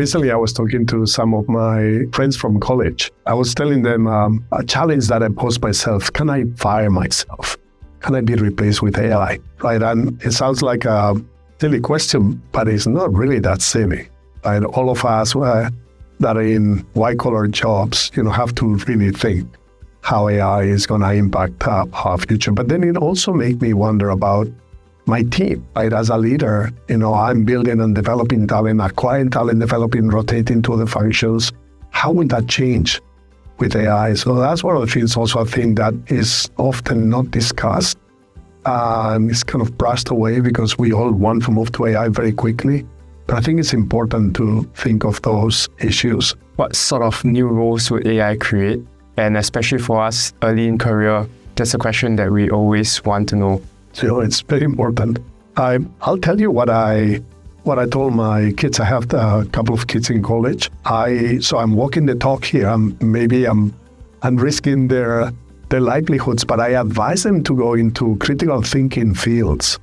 Recently, I was talking to some of my friends from college. I was telling them a challenge that I posed myself. Can I fire myself? Can I be replaced with AI? Right? And it sounds like a silly question, but it's not really that silly. Right? All of us that are in white-collar jobs, have to really think how AI is going to impact our future. But then it also makes me wonder about my team, right? As a leader, I'm building and developing talent, acquiring talent, developing, rotating to other functions. How will that change with AI? So that's one of the things also I think that is often not discussed. It's kind of brushed away because we all want to move to AI very quickly. But I think it's important to think of those issues. What sort of new roles would AI create? And especially for us early in career, that's a question that we always want to know. So it's very important. I'll tell you what I told my kids. I have a couple of kids in college. So I'm walking the talk here. I'm risking their livelihoods, but I advise them to go into critical thinking fields,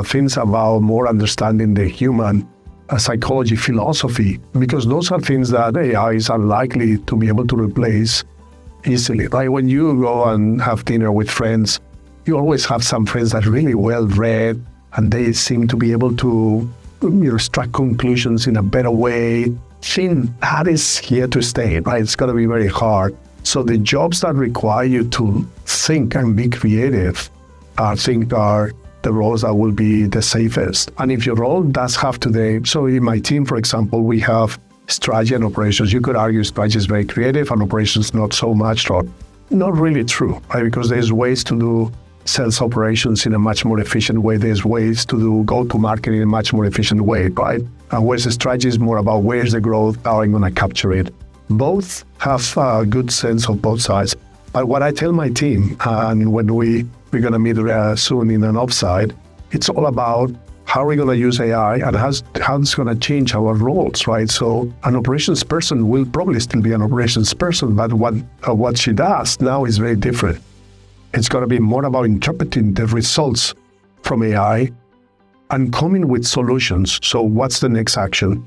things about more understanding the human psychology, philosophy, because those are things that AI is unlikely to be able to replace easily. Like when you go and have dinner with friends, you always have some friends that are really well read and they seem to be able to extract conclusions in a better way. I think that is here to stay, right? It's going to be very hard. So the jobs that require you to think and be creative, I think are the roles that will be the safest. And if your role does have today, so in my team, for example, we have strategy and operations. You could argue strategy is very creative and operations not so much. Not really true, right? Because there's ways to do sales operations in a much more efficient way. There's ways to do go-to-market in a much more efficient way, right? And whereas the strategy is more about where's the growth, how I'm going to capture it. Both have a good sense of both sides. But what I tell my team, and when we're going to meet soon in an offsite, it's all about how are we going to use AI and how it's going to change our roles, right? So an operations person will probably still be an operations person, but what she does now is very different. It's going to be more about interpreting the results from AI and coming with solutions. So what's the next action?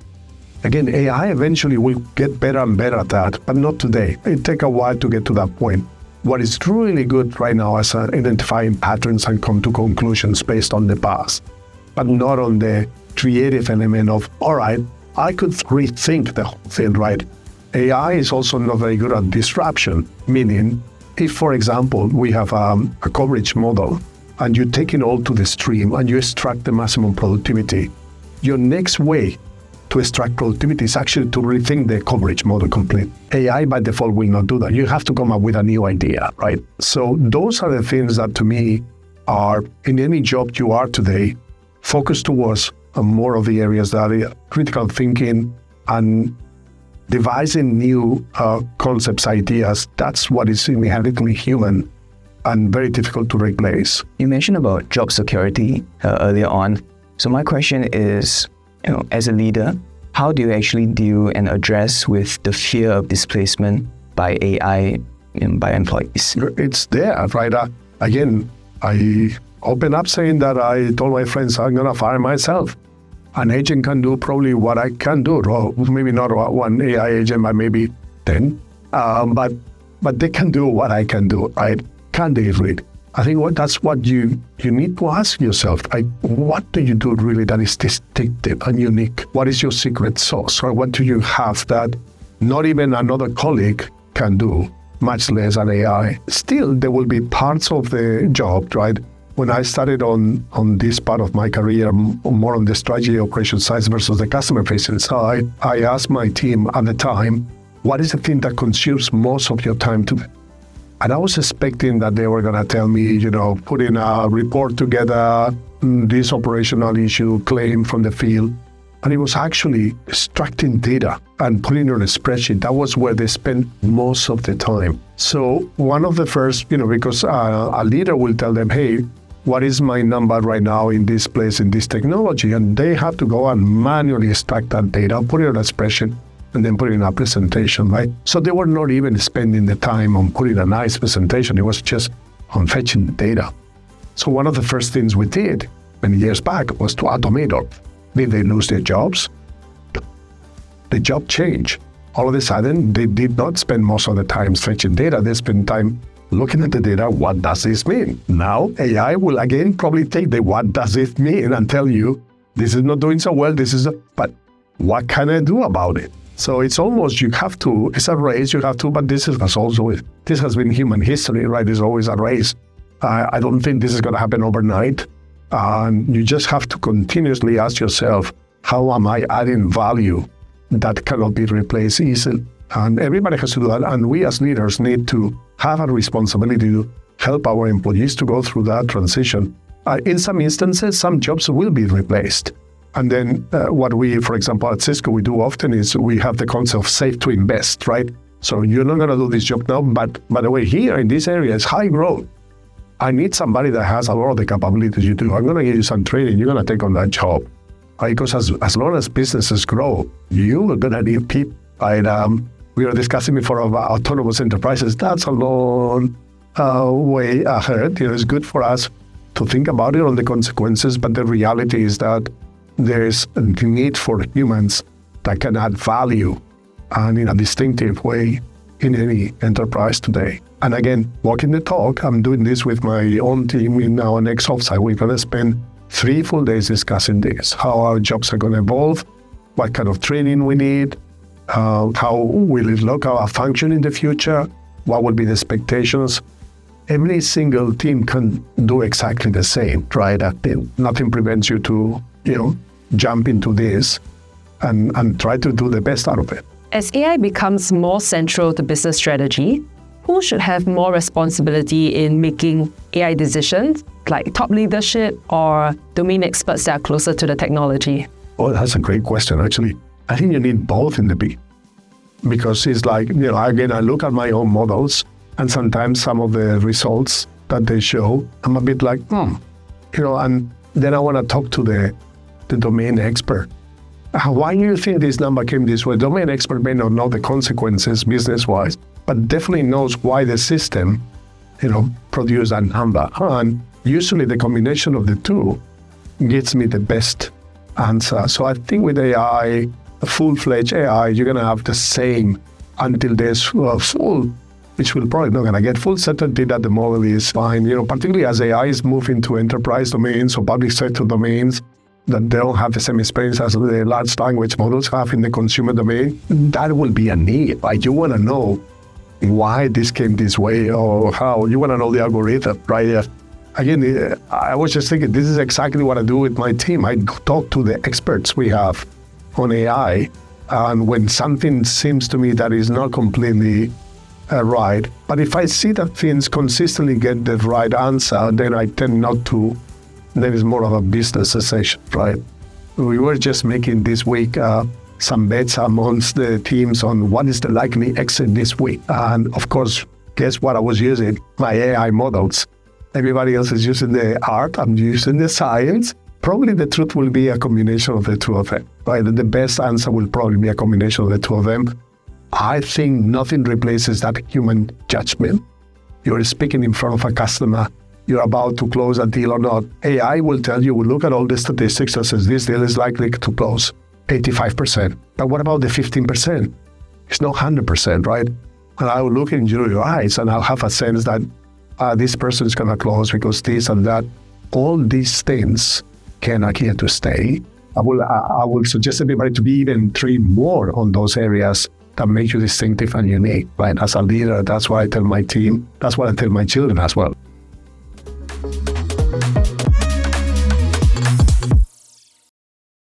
Again, AI eventually will get better and better at that, but not today. It'll take a while to get to that point. What is really good right now is identifying patterns and come to conclusions based on the past, but not on the creative element of, all right, I could rethink the whole thing, right? AI is also not very good at disruption, meaning if, for example, we have a coverage model and you take it all to the stream and you extract the maximum productivity, your next way to extract productivity is actually to rethink the coverage model complete. AI by default will not do that. You have to come up with a new idea, right? So those are the things that to me are, in any job you are today, focus towards more of the areas that are critical thinking and devising new concepts, ideas. That's what is inherently human and very difficult to replace. You mentioned about job security earlier on. So my question is, as a leader, how do you actually deal and address with the fear of displacement by AI and by employees? It's there, right? Again, I open up saying that I told my friends I'm going to fire myself. An agent can do probably what I can do, or maybe not one AI agent, but maybe 10. But they can do what I can do, right? Can they read? I think that's what you need to ask yourself. Like, what do you do really that is distinctive and unique? What is your secret sauce? Or what do you have that not even another colleague can do, much less an AI? Still, there will be parts of the job, right? When I started on this part of my career, more on the strategy operations side versus the customer-facing side, I asked my team at the time, what is the thing that consumes most of your time today? And I was expecting that they were going to tell me, putting a report together, this operational issue, claim from the field. And it was actually extracting data and putting it on a spreadsheet. That was where they spent most of the time. So one of the first, because a leader will tell them, hey, what is my number right now in this place, in this technology? And they have to go and manually extract that data, put it on a spreadsheet, and then put it in a presentation, right? So they were not even spending the time on putting a nice presentation. It was just on fetching the data. So one of the first things we did many years back was to automate it. Did they lose their jobs? the job changed. All of a sudden, they did not spend most of the time fetching data. They spend time looking at the data. What does this mean? Now, AI will again probably take the what does it mean and tell you, this is not doing so well, but what can I do about it? So it's almost, it's a race, but this has been human history, right? There's always a race. I don't think this is going to happen overnight. And you just have to continuously ask yourself, how am I adding value that cannot be replaced easily? And everybody has to do that. And we as leaders need to have a responsibility to help our employees to go through that transition. In some instances, some jobs will be replaced. And then what we, for example, at Cisco, we do often is we have the concept of save to invest, right? So you're not going to do this job now, but by the way, here in this area is high growth. I need somebody that has a lot of the capabilities you do. I'm going to give you some training. You're going to take on that job. Right? Because as long as businesses grow, you're going to need people. Right? We were discussing before about autonomous enterprises. That's a long way ahead. It's good for us to think about it on the consequences, but the reality is that there is a need for humans that can add value and in a distinctive way in any enterprise today. And again, walking the talk, I'm doing this with my own team in our next offsite. We're going to spend 3 full days discussing this, how our jobs are going to evolve, what kind of training we need, how will it look, our function in the future, what will be the expectations. Every single team can do exactly the same, right? Nothing prevents you to, jump into this and try to do the best out of it. As AI becomes more central to business strategy, who should have more responsibility in making AI decisions, like top leadership or domain experts that are closer to the technology? Oh, that's a great question, actually. I think you need both in the beginning. Because it's like, again, I look at my own models, and sometimes some of the results that they show, I'm a bit like, and then I want to talk to the domain expert. Why do you think this number came this way? Domain expert may not know the consequences business-wise, but definitely knows why the system, produced that number. And usually the combination of the two gives me the best answer. So I think with AI, a full-fledged AI, you're going to have the same until there's full, which we're probably not going to get full certainty that the model is fine. Particularly as AI is moving to enterprise domains or public sector domains, that they don't have the same experience as the large language models have in the consumer domain, that will be a need. Right? You want to know why this came this way or how. You want to know the algorithm, right? Again, I was just thinking, this is exactly what I do with my team. I talk to the experts we have on AI, and when something seems to me that is not completely right, but if I see that things consistently get the right answer, then I tend not to. There is more of a business session, right? We were just making this week some bets amongst the teams on what is the likely exit this week. And of course, guess what I was using? My AI models. Everybody else is using the art, I'm using the science. Probably the truth will be a combination of the two of them, right? The best answer will probably be a combination of the two of them. I think nothing replaces that human judgment. You're speaking in front of a customer. You're about to close a deal or not. AI will tell you, will look at all the statistics that says this deal is likely to close 85%. But what about the 15%? It's not 100%, right? And I will look into your eyes and I'll have a sense that this person is going to close because this and that. All these things can are here to stay. I will suggest everybody to be even trained more on those areas that make you distinctive and unique, right? As a leader, that's what I tell my team. That's what I tell my children as well.